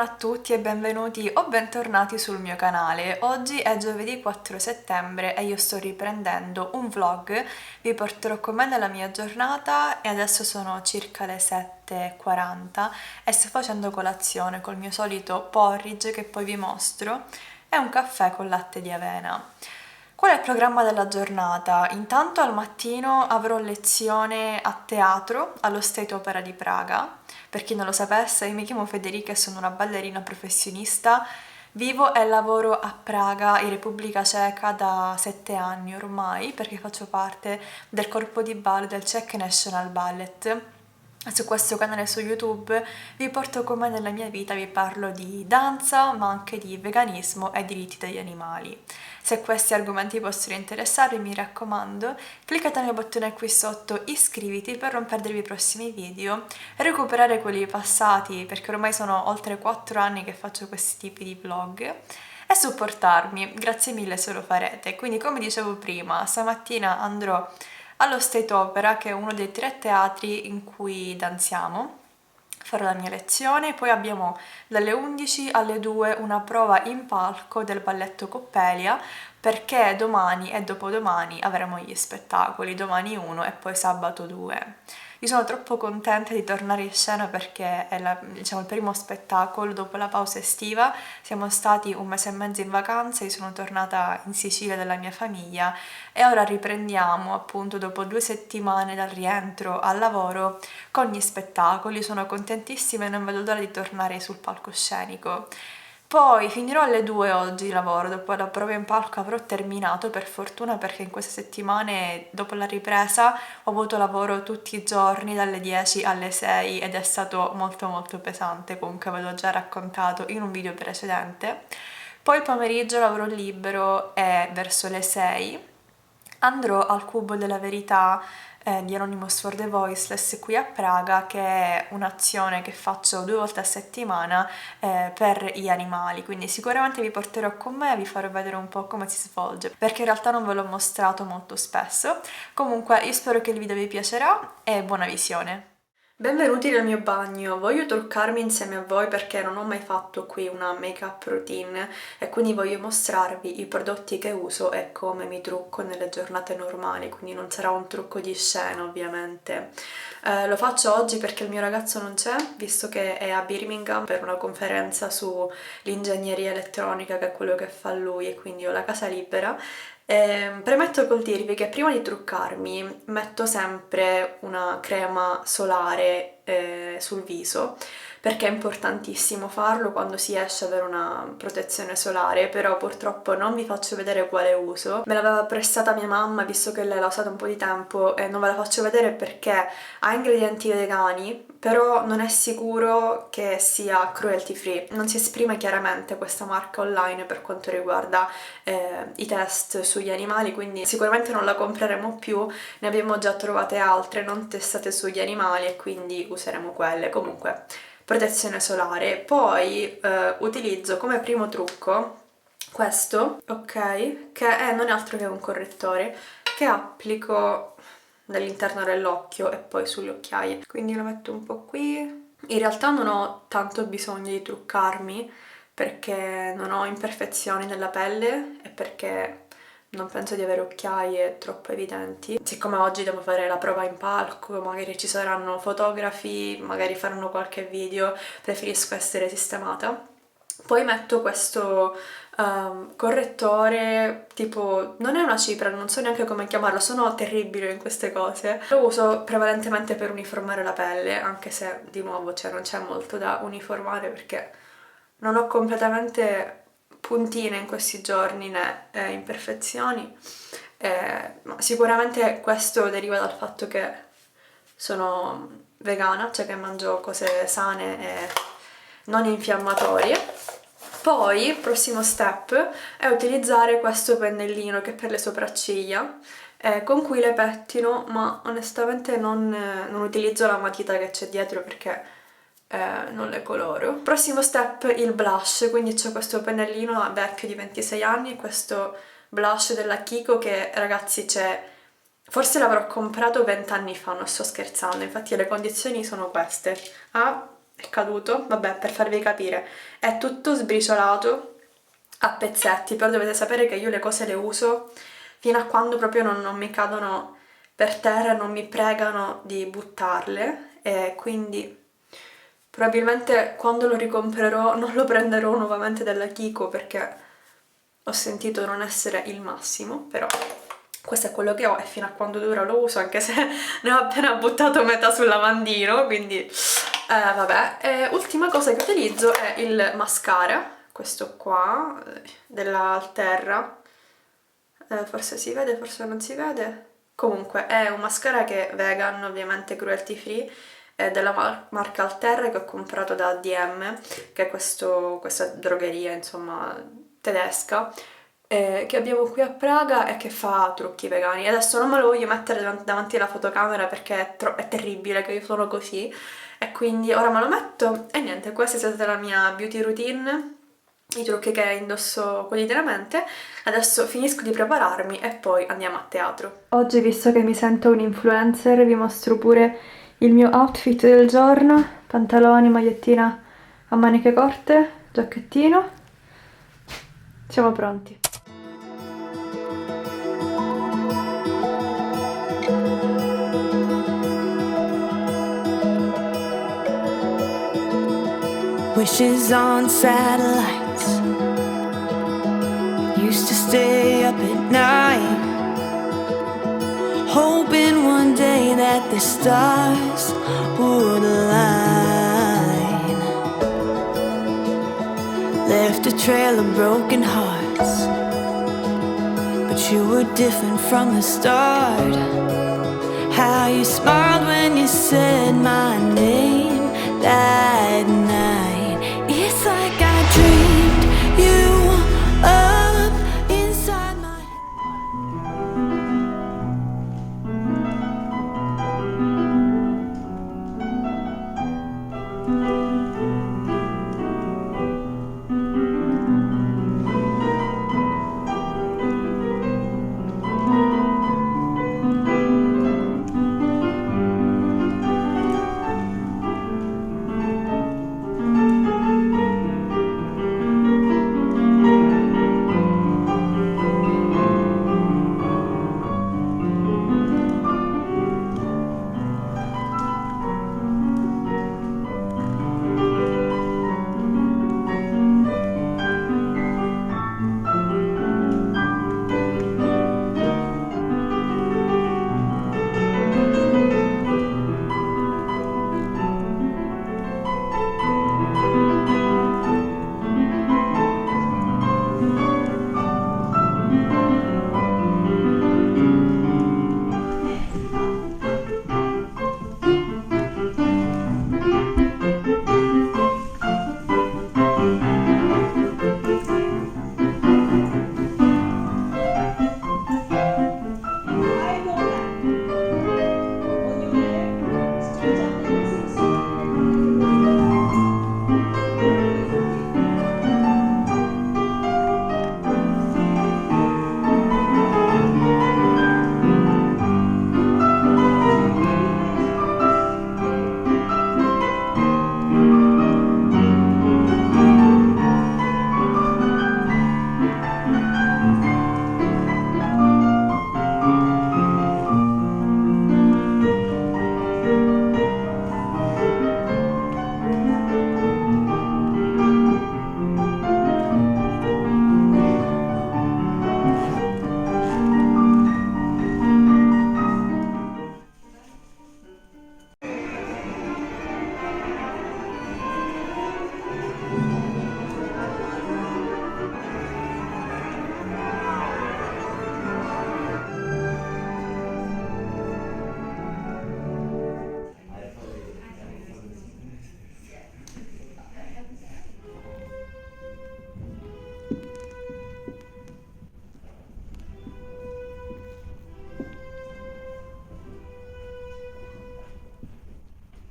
a tutti e benvenuti o bentornati sul mio canale. Oggi è giovedì 4 settembre e io sto riprendendo un vlog. Vi porterò con me nella mia giornata e adesso sono circa le 7:40 e sto facendo colazione col mio solito porridge che poi vi mostro e un caffè con latte di avena. Qual è il programma della giornata? Intanto al mattino avrò lezione a teatro allo State Opera di Praga. Per chi non lo sapesse, io mi chiamo Federica e sono una ballerina professionista. Vivo e lavoro a Praga, in Repubblica Ceca, da 7 anni ormai, perché faccio parte del corpo di ballo del Czech National Ballet. Su questo canale su YouTube vi porto con me nella mia vita, vi parlo di danza, ma anche di veganismo e diritti degli animali. Se questi argomenti possono interessarvi, mi raccomando, cliccate nel bottone qui sotto iscriviti per non perdervi i prossimi video, recuperare quelli passati, perché ormai sono oltre 4 anni che faccio questi tipi di vlog, e supportarmi. Grazie mille se lo farete. Quindi, come dicevo prima, stamattina andrò allo State Opera, che è uno dei 3 teatri in cui danziamo. Farò la mia lezione, poi abbiamo dalle 11 alle 2 una prova in palco del balletto Coppelia, perché domani e dopodomani avremo gli spettacoli, domani 1 e poi sabato 2. Io sono troppo contenta di tornare in scena perché è il primo spettacolo dopo la pausa estiva. Siamo stati un mese e mezzo in vacanza, io sono tornata in Sicilia dalla mia famiglia e ora riprendiamo appunto dopo 2 settimane dal rientro al lavoro con gli spettacoli. Sono contentissima e non vedo l'ora di tornare sul palcoscenico. Poi finirò alle 2 oggi il lavoro, dopo la prova in palco avrò terminato per fortuna, perché in queste settimane dopo la ripresa ho avuto lavoro tutti i giorni dalle 10 alle 6 ed è stato molto pesante, comunque ve l'ho già raccontato in un video precedente. Poi il pomeriggio lavoro libero e verso le 6 andrò al Cubo della Verità di Anonymous for the Voiceless qui a Praga, che è un'azione che faccio 2 volte a settimana per gli animali, quindi sicuramente vi porterò con me e vi farò vedere un po' come si svolge, perché in realtà non ve l'ho mostrato molto spesso. Comunque io spero che il video vi piacerà e buona visione! Benvenuti nel mio bagno. Voglio truccarmi insieme a voi perché non ho mai fatto qui una make-up routine e quindi voglio mostrarvi i prodotti che uso e come mi trucco nelle giornate normali, quindi non sarà un trucco di scena ovviamente. Lo faccio oggi perché il mio ragazzo non c'è, visto che è a Birmingham per una conferenza sull'ingegneria elettronica, che è quello che fa lui, e quindi ho la casa libera. Premetto col dirvi che prima di truccarmi metto sempre una crema solare sul viso, perché è importantissimo farlo quando si esce ad avere una protezione solare, però purtroppo non vi faccio vedere quale uso. Me l'aveva prestata mia mamma, visto che lei l'ha usata un po' di tempo, e non ve la faccio vedere perché ha ingredienti vegani, però non è sicuro che sia cruelty free. Non si esprime chiaramente questa marca online per quanto riguarda i test sugli animali, quindi sicuramente non la compreremo più. Ne abbiamo già trovate altre non testate sugli animali e quindi useremo quelle. Comunque, protezione solare. Poi utilizzo come primo trucco questo, ok, che non è altro che un correttore che applico dall'interno dell'occhio e poi sulle occhiaie, quindi lo metto un po' qui. In realtà non ho tanto bisogno di truccarmi perché non ho imperfezioni nella pelle e perché non penso di avere occhiaie troppo evidenti. Siccome oggi devo fare la prova in palco, magari ci saranno fotografi, magari faranno qualche video, preferisco essere sistemata. Poi metto questo correttore, tipo, non è una cipria, non so neanche come chiamarlo, sono terribile in queste cose. Lo uso prevalentemente per uniformare la pelle, anche se di nuovo non c'è molto da uniformare perché non ho completamente puntine in questi giorni né imperfezioni. Ma sicuramente questo deriva dal fatto che sono vegana, cioè che mangio cose sane e non infiammatorie. Poi, prossimo step, è utilizzare questo pennellino che è per le sopracciglia, con cui le pettino, ma onestamente non utilizzo la matita che c'è dietro perché non le coloro. Prossimo step, il blush, quindi c'ho questo pennellino vecchio di 26 anni e questo blush della Kiko che, ragazzi, forse l'avrò comprato 20 anni fa, non sto scherzando, infatti le condizioni sono queste. Ha è caduto, vabbè, per farvi capire, è tutto sbriciolato a pezzetti, però dovete sapere che io le cose le uso fino a quando proprio non mi cadono per terra e non mi pregano di buttarle, e quindi probabilmente quando lo ricomprerò non lo prenderò nuovamente dalla Kiko perché ho sentito non essere il massimo, però questo è quello che ho e fino a quando dura lo uso, anche se ne ho appena buttato metà sul lavandino, quindi vabbè. E ultima cosa che utilizzo è il mascara, questo qua, della Alterra, forse si vede, forse non si vede, comunque è un mascara che è vegan, ovviamente cruelty free, è della marca Alterra, che ho comprato da DM, che è questa drogheria, insomma, tedesca, che abbiamo qui a Praga e che fa trucchi vegani. Adesso non me lo voglio mettere davanti alla fotocamera perché è terribile che io sono così, e quindi ora me lo metto e niente, questa è stata la mia beauty routine, i trucchi che indosso quotidianamente. Adesso finisco di prepararmi e poi andiamo a teatro. Oggi, visto che mi sento un influencer, vi mostro pure il mio outfit del giorno: pantaloni, magliettina a maniche corte, giacchettino. Siamo pronti. Wishes on satellites, used to stay up at night, hoping one day that the stars would align. Left a trail of broken hearts, but you were different from the start. How you smiled when you said my name that night. It's like I dreamed you up inside my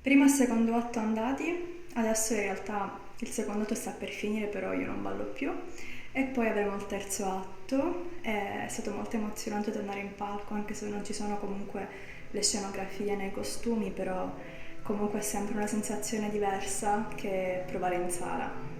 Primo e secondo atto andati, adesso in realtà il secondo atto sta per finire, però io non ballo più. E poi avremo il terzo atto. È stato molto emozionante tornare in palco, anche se non ci sono comunque le scenografie nei costumi, però comunque è sempre una sensazione diversa che provare in sala.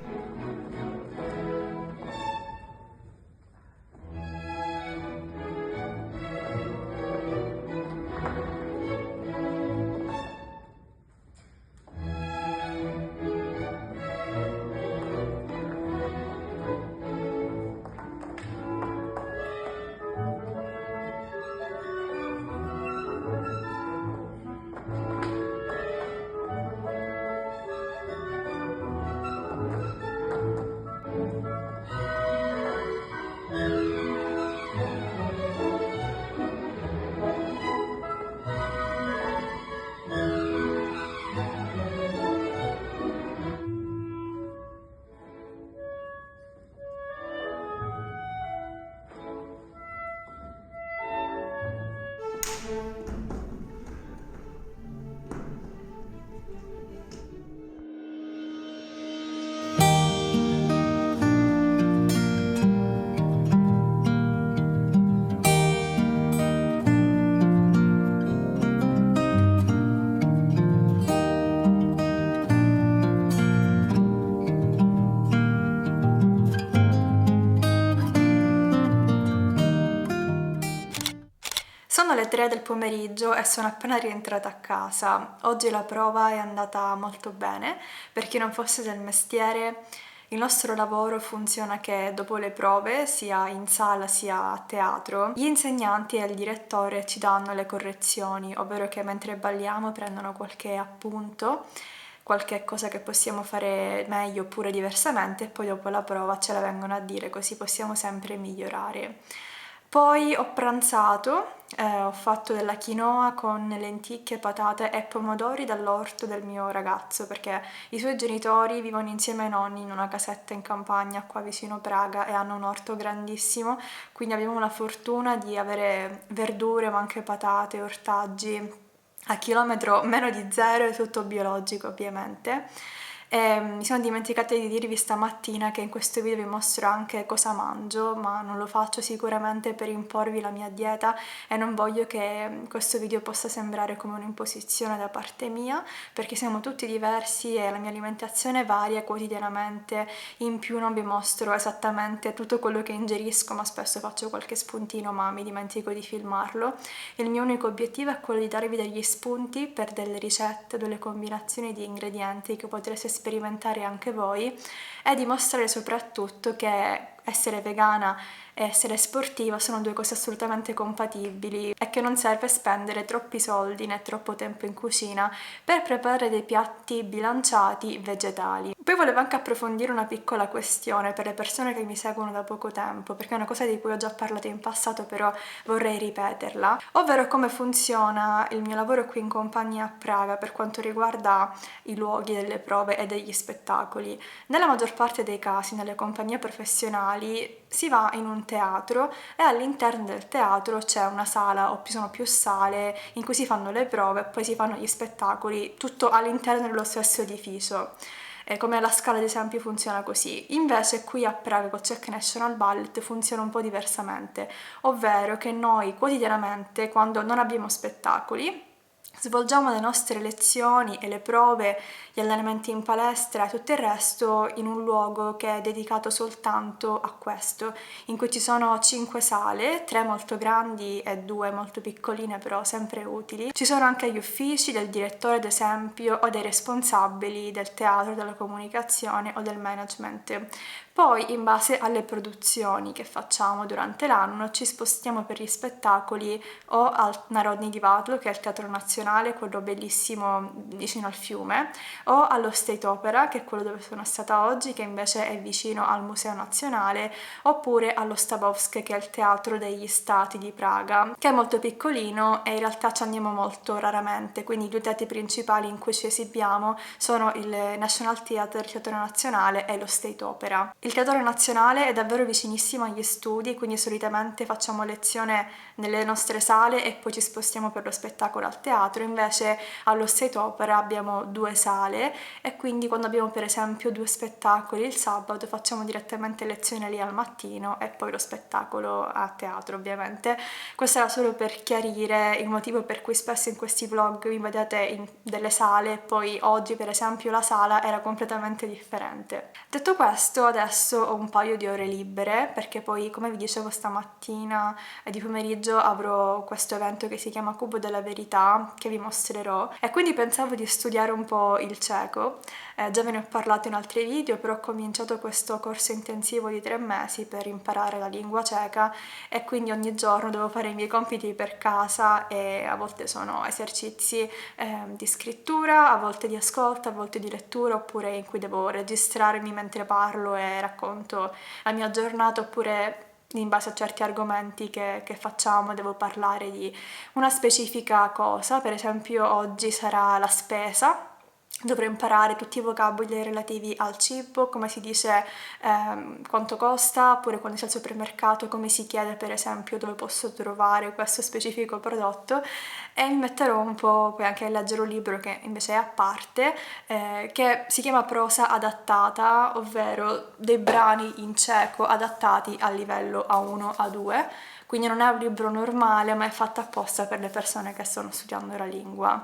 Sono le 3 del pomeriggio e sono appena rientrata a casa. Oggi la prova è andata molto bene. Per chi non fosse del mestiere, il nostro lavoro funziona che dopo le prove, sia in sala sia a teatro, gli insegnanti e il direttore ci danno le correzioni, ovvero che mentre balliamo prendono qualche appunto, qualche cosa che possiamo fare meglio oppure diversamente, e poi dopo la prova ce la vengono a dire, così possiamo sempre migliorare. Poi ho pranzato, ho fatto della quinoa con lenticchie, patate e pomodori dall'orto del mio ragazzo, perché i suoi genitori vivono insieme ai nonni in una casetta in campagna qua vicino Praga e hanno un orto grandissimo, quindi abbiamo la fortuna di avere verdure ma anche patate, ortaggi a chilometro meno di zero, è tutto biologico ovviamente. E mi sono dimenticata di dirvi stamattina che in questo video vi mostro anche cosa mangio, ma non lo faccio sicuramente per imporvi la mia dieta e non voglio che questo video possa sembrare come un'imposizione da parte mia, perché siamo tutti diversi e la mia alimentazione varia quotidianamente. In più non vi mostro esattamente tutto quello che ingerisco, ma spesso faccio qualche spuntino ma mi dimentico di filmarlo. Il mio unico obiettivo è quello di darvi degli spunti per delle ricette, delle combinazioni di ingredienti che potreste sperimentare anche voi e dimostrare soprattutto che essere vegana e essere sportiva sono due cose assolutamente compatibili e che non serve spendere troppi soldi né troppo tempo in cucina per preparare dei piatti bilanciati vegetali. Poi volevo anche approfondire una piccola questione per le persone che mi seguono da poco tempo, perché è una cosa di cui ho già parlato in passato, però vorrei ripeterla, ovvero come funziona il mio lavoro qui in compagnia a Praga per quanto riguarda i luoghi delle prove e degli spettacoli. Nella maggior parte dei casi, nelle compagnie professionali, si va in un teatro e all'interno del teatro c'è una sala o ci sono più sale in cui si fanno le prove e poi si fanno gli spettacoli, tutto all'interno dello stesso edificio. Come la Scala ad esempio funziona così. Invece qui a Praga con Czech National Ballet funziona un po' diversamente, ovvero che noi quotidianamente, quando non abbiamo spettacoli, svolgiamo le nostre lezioni e le prove, gli allenamenti in palestra e tutto il resto in un luogo che è dedicato soltanto a questo, in cui ci sono 5 sale, 3 molto grandi e 2 molto piccoline però sempre utili. Ci sono anche gli uffici del direttore ad esempio o dei responsabili del teatro, della comunicazione o del management. Poi, in base alle produzioni che facciamo durante l'anno, ci spostiamo per gli spettacoli o al Narodny Divadlo, che è il teatro nazionale, quello bellissimo vicino al fiume, o allo State Opera, che è quello dove sono stata oggi, che invece è vicino al Museo Nazionale, oppure allo Stabowskie, che è il teatro degli Stati di Praga, che è molto piccolino e in realtà ci andiamo molto raramente, quindi i due teatri principali in cui ci esibiamo sono il National Theatre, il Teatro Nazionale, e lo State Opera. Il Teatro Nazionale è davvero vicinissimo agli studi, quindi solitamente facciamo lezione nelle nostre sale e poi ci spostiamo per lo spettacolo al teatro. Invece allo State Opera abbiamo 2 sale e quindi quando abbiamo per esempio 2 spettacoli il sabato facciamo direttamente lezione lì al mattino e poi lo spettacolo a teatro, ovviamente. Questo era solo per chiarire il motivo per cui spesso in questi vlog mi vedete in delle sale e poi oggi per esempio la sala era completamente differente. Detto questo, adesso ho un paio di ore libere perché poi, come vi dicevo stamattina e di pomeriggio, avrò questo evento che si chiama Cubo della Verità che vi mostrerò e quindi pensavo di studiare un po' il ceco. Già ve ne ho parlato in altri video, però ho cominciato questo corso intensivo di 3 mesi per imparare la lingua ceca e quindi ogni giorno devo fare i miei compiti per casa e a volte sono esercizi di scrittura, a volte di ascolto, a volte di lettura, oppure in cui devo registrarmi mentre parlo e racconto la mia giornata, oppure in base a certi argomenti che facciamo devo parlare di una specifica cosa. Per esempio oggi sarà la spesa. Dovrò imparare tutti i vocaboli relativi al cibo, come si dice quanto costa, oppure quando si è al supermercato come si chiede per esempio dove posso trovare questo specifico prodotto, e mi metterò un po' poi anche a leggere un libro che invece è a parte, che si chiama Prosa adattata, ovvero dei brani in ceco adattati al livello A1, A2, quindi non è un libro normale ma è fatto apposta per le persone che stanno studiando la lingua.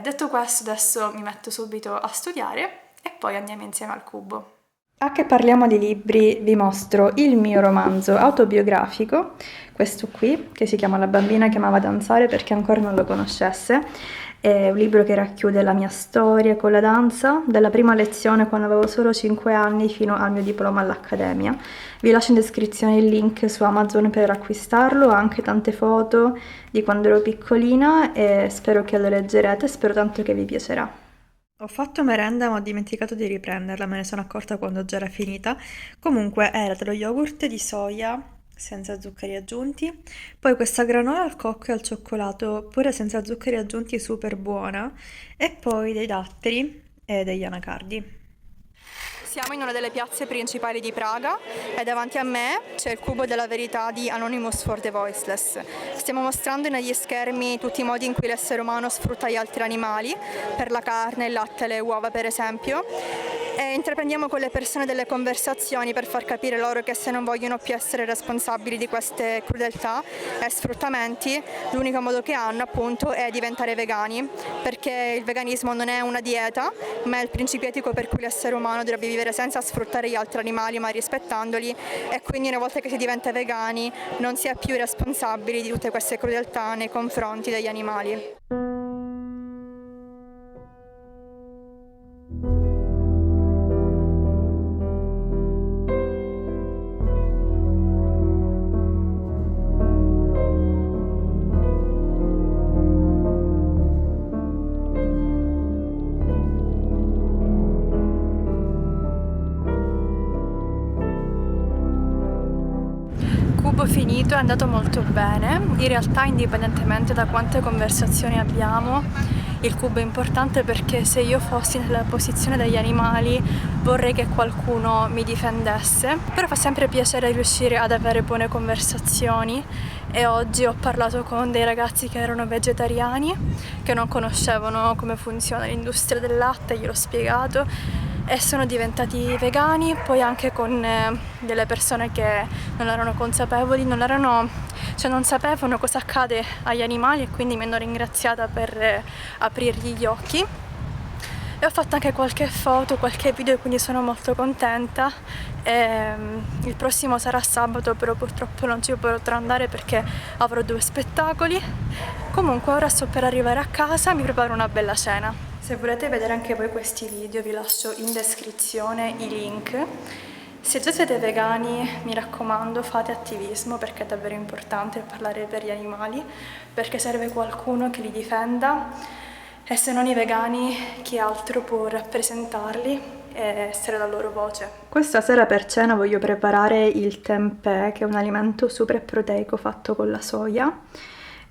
Detto questo, adesso mi metto subito a studiare e poi andiamo insieme al cubo. A che parliamo di libri, vi mostro il mio romanzo autobiografico, questo qui, che si chiama La bambina che amava danzare, per chi ancora non lo conoscesse. È un libro che racchiude la mia storia con la danza, dalla prima lezione quando avevo solo 5 anni fino al mio diploma all'accademia. Vi lascio in descrizione il link su Amazon per acquistarlo, ho anche tante foto di quando ero piccolina e spero che lo leggerete, spero tanto che vi piacerà. Ho fatto merenda ma ho dimenticato di riprenderla, me ne sono accorta quando già era finita. Comunque era dello yogurt di soia senza zuccheri aggiunti, poi questa granola al cocco e al cioccolato pure senza zuccheri aggiunti, super buona, e poi dei datteri e degli anacardi. Siamo in una delle piazze principali di Praga e davanti a me c'è il Cubo della Verità di Anonymous for the Voiceless. Stiamo mostrando negli schermi tutti i modi in cui l'essere umano sfrutta gli altri animali, per la carne, il latte, le uova per esempio, e intraprendiamo con le persone delle conversazioni per far capire loro che se non vogliono più essere responsabili di queste crudeltà e sfruttamenti, l'unico modo che hanno appunto è diventare vegani, perché il veganismo non è una dieta ma è il principio etico per cui l'essere umano dovrebbe vivere senza sfruttare gli altri animali ma rispettandoli, e quindi una volta che si diventa vegani non si è più responsabili di tutte queste crudeltà nei confronti degli animali. Cubo finito, è andato molto bene. In realtà, indipendentemente da quante conversazioni abbiamo, il cubo è importante perché se io fossi nella posizione degli animali vorrei che qualcuno mi difendesse, però fa sempre piacere riuscire ad avere buone conversazioni e oggi ho parlato con dei ragazzi che erano vegetariani, che non conoscevano come funziona l'industria del latte, gliel'ho spiegato, e sono diventati vegani, poi anche con delle persone che non erano consapevoli, non sapevano cosa accade agli animali e quindi mi hanno ringraziata per aprirgli gli occhi. E ho fatto anche qualche foto, qualche video, quindi sono molto contenta. Il prossimo sarà sabato, però purtroppo non ci potrò andare perché avrò 2 spettacoli. Comunque ora sto per arrivare a casa, mi preparo una bella cena. Se volete vedere anche voi questi video vi lascio in descrizione i link. Se già siete vegani, mi raccomando, fate attivismo perché è davvero importante parlare per gli animali, perché serve qualcuno che li difenda, e se non i vegani, chi altro può rappresentarli e essere la loro voce. Questa sera per cena voglio preparare il tempeh, che è un alimento super proteico fatto con la soia.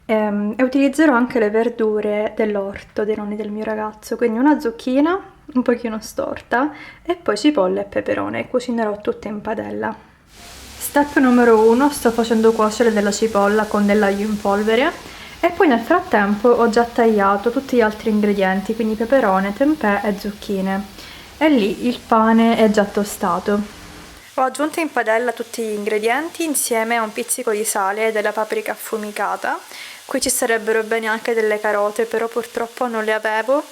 E utilizzerò anche le verdure dell'orto dei nonni del mio ragazzo, quindi una zucchina, un pochino storta, e poi cipolla e peperone. Cucinerò tutto in padella. Step numero 1, sto facendo cuocere della cipolla con dell'aglio in polvere e poi nel frattempo ho già tagliato tutti gli altri ingredienti, quindi peperone, tempeh e zucchine. E lì il pane è già tostato. Ho aggiunto in padella tutti gli ingredienti insieme a un pizzico di sale e della paprika affumicata. Qui ci sarebbero bene anche delle carote, però purtroppo non le avevo.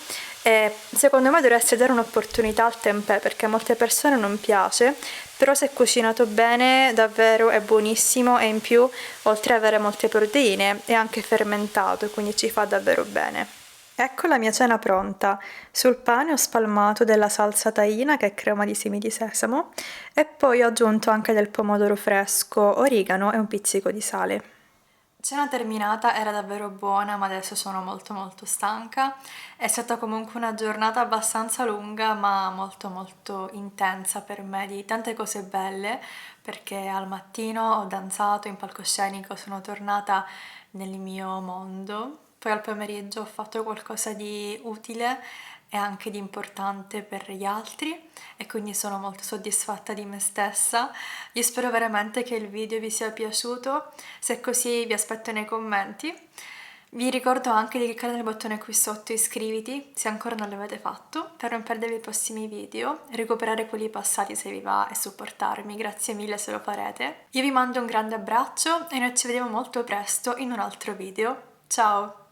E secondo me dovreste dare un'opportunità al tempeh perché a molte persone non piace, però se cucinato bene davvero è buonissimo e in più, oltre ad avere molte proteine, è anche fermentato e quindi ci fa davvero bene. Ecco la mia cena pronta. Sul pane ho spalmato della salsa tahina che è crema di semi di sesamo e poi ho aggiunto anche del pomodoro fresco, origano e un pizzico di sale. Cena terminata, era davvero buona, ma adesso sono molto stanca. È stata comunque una giornata abbastanza lunga, ma molto intensa per me, di tante cose belle, perché al mattino ho danzato in palcoscenico, sono tornata nel mio mondo. Poi al pomeriggio ho fatto qualcosa di utile e anche di importante per gli altri e quindi sono molto soddisfatta di me stessa. Io spero veramente che il video vi sia piaciuto, se è così vi aspetto nei commenti. Vi ricordo anche di cliccare nel bottone qui sotto iscriviti se ancora non l'avete fatto per non perdervi i prossimi video, recuperare quelli passati se vi va e supportarmi, grazie mille se lo farete. Io vi mando un grande abbraccio e noi ci vediamo molto presto in un altro video. Ciao!